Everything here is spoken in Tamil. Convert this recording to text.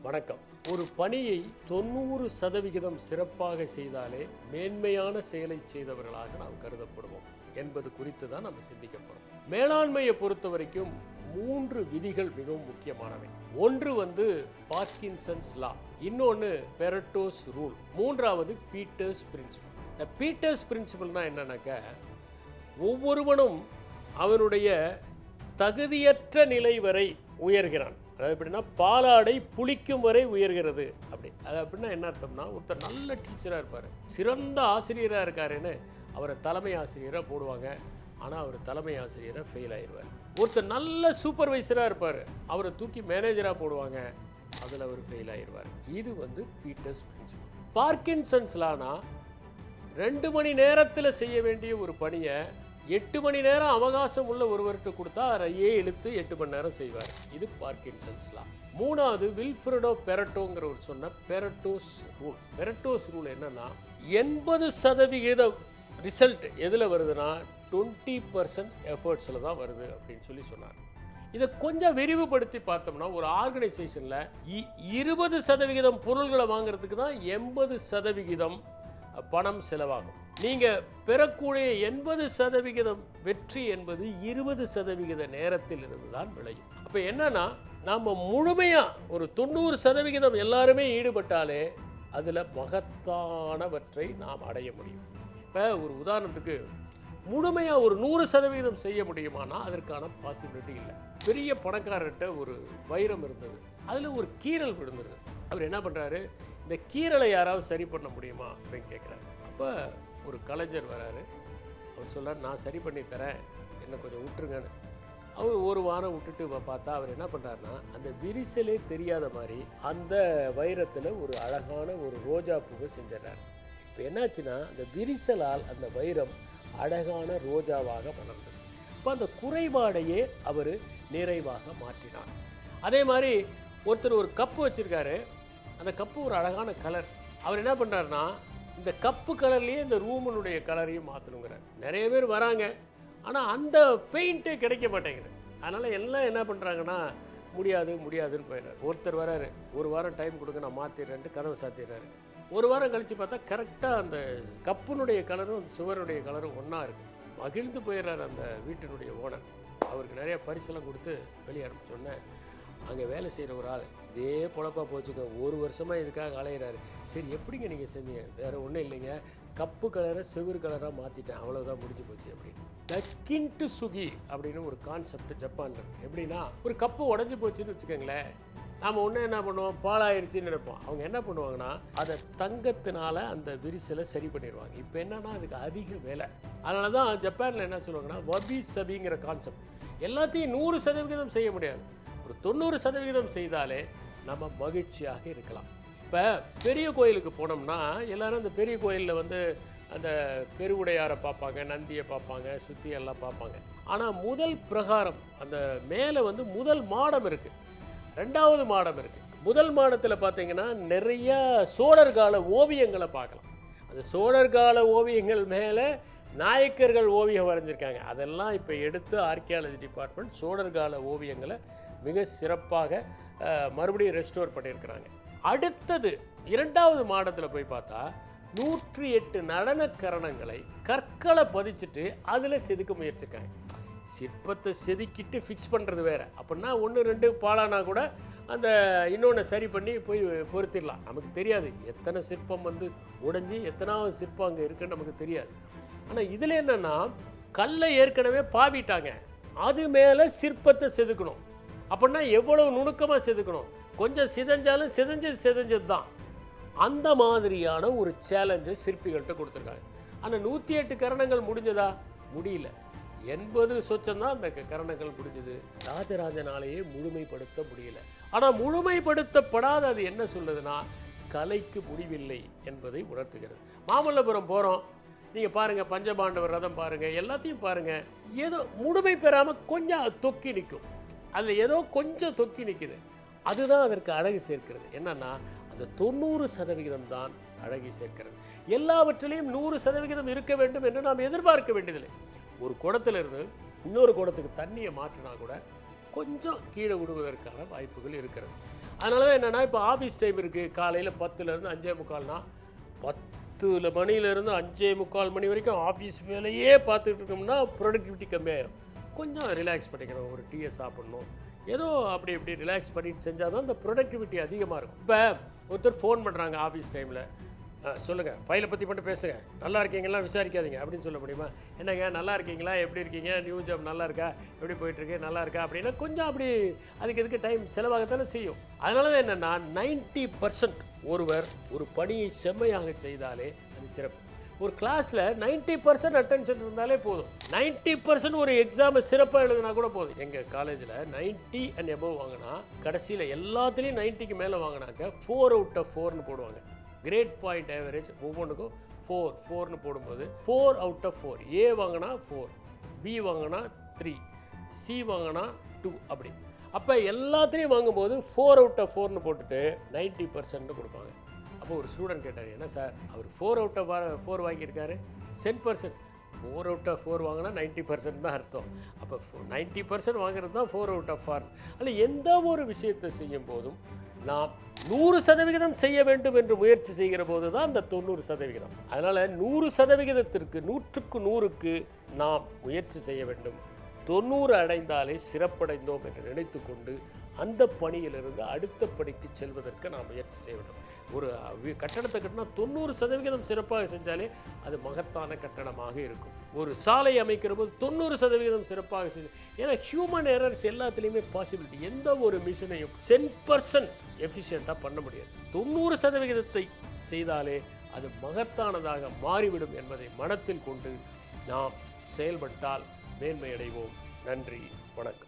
வணக்கம். ஒரு பணியை 90% சிறப்பாக செய்தாலே மேன்மையான செயலை செய்தவர்களாக நாம் கருதப்படுவோம் என்பது குறித்து தான் நம்ம சிந்திக்க போறோம். மேலாண்மையை பொறுத்த வரைக்கும் 3 விதிகள் மிகவும் முக்கியமானவை. ஒன்று பார்க்கின்சன்ஸ் லா, இன்னொன்று பெரட்டோஸ் ரூல், மூன்றாவது பீட்டர்ஸ் பிரின்சிபல். இந்த பீட்டர்ஸ் பிரின்சிபல்னா என்னன்னாக்க, ஒவ்வொருவனும் அவனுடைய தகுதியற்ற நிலை வரை உயர்கிறான். அதாவது எப்படின்னா, பாலாடை புளிக்கும் வரை உயர்கிறது. அப்படி அது அப்படின்னா என்ன அர்த்தம்னா, ஒருத்தர் நல்ல டீச்சராக இருப்பார், சிறந்த ஆசிரியராக இருக்காருன்னு அவரை தலைமை ஆசிரியராக போடுவாங்க. ஆனால் அவர் தலைமை ஆசிரியராக ஃபெயில் ஆயிடுவார். ஒருத்தர் நல்ல சூப்பர்வைசராக இருப்பார், அவரை தூக்கி மேனேஜராக போடுவாங்க, அதில் அவர் ஃபெயில் ஆயிடுவார். இது பீட்டர்ஸ் பிரின்சிபல். பார்க்கின்சன்ஸ் லானா 2 மணி நேரத்தில் செய்ய வேண்டிய ஒரு பணியை 8 மணி நேரம் அவகாசம் உள்ள ஒருவர்கிட்ட கொடுத்தா அதையே இழுத்து 8 மணி நேரம் செய்வார். இது பார்க்கின்சன்ஸ் லா. மூணாவது வில்ஃப்ரெடோ பெரட்டோங்கிறவர் சொன்ன பெரட்டோஸ் ரூல். பெரட்டோஸ் ரூல் என்னன்னா, 80% ரிசல்ட் எதில் வருதுன்னா 20% எஃபர்ட்ஸில் தான் வருது அப்படின்னு சொல்லி சொன்னார். இதை கொஞ்சம் விரிவுபடுத்தி பார்த்தோம்னா, ஒரு ஆர்கனைசேஷனில் 20% பொருள்களை வாங்குறதுக்கு தான் 80% பணம் செலவாகும். நீங்கள் பெறக்கூடிய 80% வெற்றி என்பது 20% நேரத்தில் இருந்து தான் விளையும். அப்போ என்னன்னா, நாம் முழுமையாக ஒரு 90% எல்லாருமே ஈடுபட்டாலே அதில் மகத்தானவற்றை நாம் அடைய முடியும். இப்போ ஒரு உதாரணத்துக்கு, முழுமையாக ஒரு 100% செய்ய முடியுமானா அதற்கான பாசிபிலிட்டி இல்லை. பெரிய பணக்காரர்கிட்ட ஒரு வைரம் இருந்தது, அதில் ஒரு கீறல் விழுந்துருது. அவர் என்ன பண்ணுறாரு, இந்த கீறலை யாராவது சரி பண்ண முடியுமா அப்படின்னு கேட்குறாரு. அப்போ ஒரு கலைஞர் வராரு, அவர் சொல்கிறார், நான் சரி பண்ணி தரேன், என்னை கொஞ்சம் விட்டுருங்கன்னு. அவர் ஒரு வாரம் விட்டுட்டு பார்த்தா அவர் என்ன பண்ணுறாருன்னா, அந்த விரிசலே தெரியாத மாதிரி அந்த வைரத்தில் ஒரு அழகான ஒரு ரோஜா பூவை செஞ்சிடறாரு. இப்போ என்னாச்சுன்னா, அந்த விரிசலால் அந்த வைரம் அழகான ரோஜாவாக வளர்ந்தது. இப்போ அந்த குறைபாடையே அவர் நிறைவாக மாற்றினார். அதே மாதிரி ஒருத்தர் ஒரு கப்பு வச்சுருக்காரு, அந்த கப்பு ஒரு அழகான கலர். அவர் என்ன பண்ணுறாருன்னா, இந்த கப்பு கலர்லேயே இந்த ரூமனுடைய கலரையும் மாற்றணுங்கிறார். நிறைய பேர் வராங்க, ஆனால் அந்த பெயிண்ட்டே கிடைக்க மாட்டேங்குது. அதனால் எல்லாம் என்ன பண்ணுறாங்கன்னா, முடியாதுன்னு போயிடுறாரு. ஒருத்தர் வராரு, ஒரு வாரம் டைம் கொடுங்க, நான் மாற்றிடுறேன்ட்டு கதவை சாத்திடுறாரு. ஒரு வாரம் கழித்து பார்த்தா கரெக்டாக அந்த கப்புனுடைய கலரும் அந்த சுவருடைய கலரும் ஒன்றா இருக்குது. மகிழ்ந்து போயிடுறாரு அந்த வீட்டினுடைய ஓனர். அவருக்கு நிறைய பரிசெல்லாம் கொடுத்து வெளியே அனுப்பிச்சோன்னே, அங்கே வேலை செய்கிற ஒரு ஆள், இதே பொழப்பா போச்சுங்க, 1 வருஷமாக இதுக்காக அலையிறாரு. சரி, எப்படிங்க நீங்கள் செஞ்சீங்க? வேறு ஒன்றும் இல்லைங்க, கப்பு கலரை செவ்வறு கலராக மாற்றிட்டேன், அவ்வளோதான், முடிஞ்சு போச்சு அப்படின்னு. கின்ட்டு சுகி அப்படின்னு ஒரு கான்செப்ட் ஜப்பானில். எப்படின்னா, ஒரு கப்பு உடஞ்சி போச்சுன்னு வச்சுக்கோங்களேன், நாம் ஒன்று என்ன பண்ணுவோம், பாலாயிருச்சுன்னு நினைப்போம். அவங்க என்ன பண்ணுவாங்கன்னா, அதை தங்கத்தினால அந்த விரிசலை சரி பண்ணிடுவாங்க. இப்போ என்னன்னா, அதுக்கு அதிக வேலை. அதனால தான் ஜப்பானில் என்ன சொல்லுவாங்கன்னா, வபி சபிங்கிற கான்செப்ட். எல்லாத்தையும் 100% செய்ய முடியாது, ஒரு 90% செய்தாலே நம்ம மகிழ்ச்சியாக இருக்கலாம். இப்போ பெரிய கோயிலுக்கு போனோம்னா எல்லோரும் அந்த பெரிய கோயிலில் அந்த பெருவுடையாரை பார்ப்பாங்க, நந்தியை பார்ப்பாங்க, சுற்றி எல்லாம் பார்ப்பாங்க. ஆனால் முதல் பிரகாரம், அந்த மேலே முதல் மாடம் இருக்குது, 2வது மாடம் இருக்குது. முதல் மாடத்தில் பார்த்தீங்கன்னா நிறைய சோழர் கால ஓவியங்களை பார்க்கலாம். அந்த சோழர் கால ஓவியங்கள் மேலே நாயக்கர்கள் ஓவியம் வரைஞ்சிருக்காங்க. அதெல்லாம் இப்போ எடுத்து ஆர்கியாலஜி டிபார்ட்மெண்ட் சோழர் கால ஓவியங்களை மிக சிறப்பாக மறுபடியும் ரெஸ்டோர் பண்ணியிருக்கிறாங்க. அடுத்தது 2வது மாடத்தில் போய் பார்த்தா 108 நடனக்கரணங்களை கற்களை பதிச்சுட்டு அதில் செதுக்க முயற்சிருக்காங்க. சிற்பத்தை செதுக்கிட்டு ஃபிக்ஸ் பண்ணுறது வேறு. அப்படின்னா 1, 2 பாலானா கூட அந்த இன்னொன்று சரி பண்ணி போய் பொருத்திடலாம். நமக்கு தெரியாது எத்தனை சிற்பம் உடைஞ்சி எத்தனாவது சிற்பம் அங்கே இருக்குன்னு நமக்கு தெரியாது. ஆனால் இதில் என்னென்னா, கல்லை ஏற்கனவே பாவிட்டாங்க, அது மேலே சிற்பத்தை செதுக்கணும். அப்படின்னா எவ்வளவு நுணுக்கமாக செதுக்கணும், கொஞ்சம் சிதைஞ்சாலும் செதஞ்சது தான். அந்த மாதிரியான ஒரு சேலஞ்சை சிற்பிகள்கிட்ட கொடுத்துருக்காங்க. ஆனால் 108 கரணங்கள் முடிஞ்சதா? முடியல. 80 சொச்சம் தான் அந்த கரணங்கள் முடிஞ்சது. ராஜராஜனாலேயே முழுமைப்படுத்த முடியல. ஆனால் முழுமைப்படுத்தப்படாத அது என்ன சொல்லுதுன்னா, கலைக்கு முடிவில்லை என்பதை உணர்த்துகிறது. மாமல்லபுரம் போகிறோம், நீங்கள் பாருங்கள், பஞ்சபாண்டவர் ரதம் பாருங்கள், எல்லாத்தையும் பாருங்கள், ஏதோ முழுமை பெறாமல் கொஞ்சம் தொக்கி நிற்கும். அதில் ஏதோ கொஞ்சம் தொக்கி நிற்குது. அதுதான் அதற்கு அழகு சேர்க்கிறது. என்னன்னா, அந்த 90% தான் அழகி சேர்க்கிறது. எல்லாவற்றிலையும் 100% இருக்க வேண்டும் என்று நாம் எதிர்பார்க்க வேண்டியதில்லை. ஒரு குடத்திலிருந்து இன்னொரு குடத்துக்கு தண்ணியை மாற்றினா கூட கொஞ்சம் கீழே விடுவதற்கான வாய்ப்புகள் இருக்கிறது. அதனால தான் என்னென்னா, இப்போ ஆஃபீஸ் டைம் இருக்குது, காலையில் 10லேருந்து 5:45னா 10 மணிலேருந்து 5:45 மணி வரைக்கும் ஆஃபீஸ் வேலையே பார்த்துட்டு இருக்கோம்னா ப்ரொடக்டிவிட்டி கம்மியாயிரும். கொஞ்சம் ரிலாக்ஸ் பண்ணிக்கணும், ஒரு டீயை சாப்பிட்ணும், ஏதோ அப்படி இப்படி ரிலாக்ஸ் பண்ணிட்டு செஞ்சால் தான் இந்த ப்ரொடக்டிவிட்டி அதிகமாக இருக்கும். இப்போ ஒருத்தர் ஃபோன் பண்ணுறாங்க ஆஃபீஸ் டைமில், சொல்லுங்கள், ஃபைலை பற்றி மட்டும் பேசுங்க, நல்லா இருக்கீங்களா விசாரிக்காதீங்க அப்படின்னு சொல்ல முடியுமா? என்னங்க நல்லா இருக்கீங்களா, எப்படி இருக்கீங்க, நியூ ஜாப் நல்லா இருக்கா, எப்படி போயிட்டுருக்கு, நல்லா இருக்கா அப்படின்னா கொஞ்சம் அப்படி அதுக்கு எதுக்கு டைம் செலவாகத்தானே செய்யும். அதனால தான் என்னென்னா 90% ஒருவர் ஒரு பணியை செம்மையாக செய்தாலே அது சிறப்பு. ஒரு கிளாஸில் 90% அட்டென்ஷன் இருந்தாலே போதும். 90% ஒரு எக்ஸாமை சிறப்பாக எழுதுனா கூட போதும். எங்கள் காலேஜில் 90 and above வாங்கினா, கடைசியில் எல்லாத்துலேயும் 90க்கு மேலே வாங்கினாக்க 4 out of 4ன்னு போடுவாங்க. கிரேட் பாயிண்ட் ஆவரேஜ் ஒவ்வொன்றுக்கும் 4 போடும்போது 4 out of 4. ஏ வாங்கினா 4, பி வாங்கினா 3, சி வாங்கினா 2 அப்படி. அப்போ எல்லாத்துலேயும் வாங்கும்போது 4 out of 4ன்னு போட்டுட்டு 90% கொடுப்பாங்க. அப்போ ஒரு ஸ்டூடெண்ட் கேட்டார், என்ன சார் அவர் 4 out of 4 வாங்கியிருக்காரு, 10%. 4 out of 4 வாங்கினா 90% தான் அர்த்தம். அப்போ 90% வாங்குறது தான் 4 out of 4. அதில் எந்த ஒரு விஷயத்தை செய்யும் போதும் நாம் 100% செய்ய வேண்டும் என்று முயற்சி செய்கிற போது தான் அந்த 90%. அதனால் 100%க்கு 100க்கு 100க்கு நாம் முயற்சி செய்ய வேண்டும். 90 அடைந்தாலே சிறப்படைந்தோம் என்று நினைத்து கொண்டு அந்த பணியிலிருந்து அடுத்த பணிக்கு செல்வதற்கு நாம் முயற்சி செய்ய வேண்டும். ஒரு கட்டடத்தை கட்டினா 90% சிறப்பாக செஞ்சாலே அது மகத்தான கட்டடமாக இருக்கும். ஒரு சாலை அமைக்கிற போது 90% சிறப்பாக செஞ்சு, ஏன்னா ஹியூமன் எரர்ஸ் எல்லாத்துலேயுமே பாசிபிலிட்டி. எந்த ஒரு மிஷினையும் 10% எஃபிஷியண்ட்டாக பண்ண முடியாது. 90% செய்தாலே அது மகத்தானதாக மாறிவிடும் என்பதை மனத்தில் கொண்டு நாம் செயல்பட்டால் மேன்மை அடைவோம். நன்றி, வணக்கம்.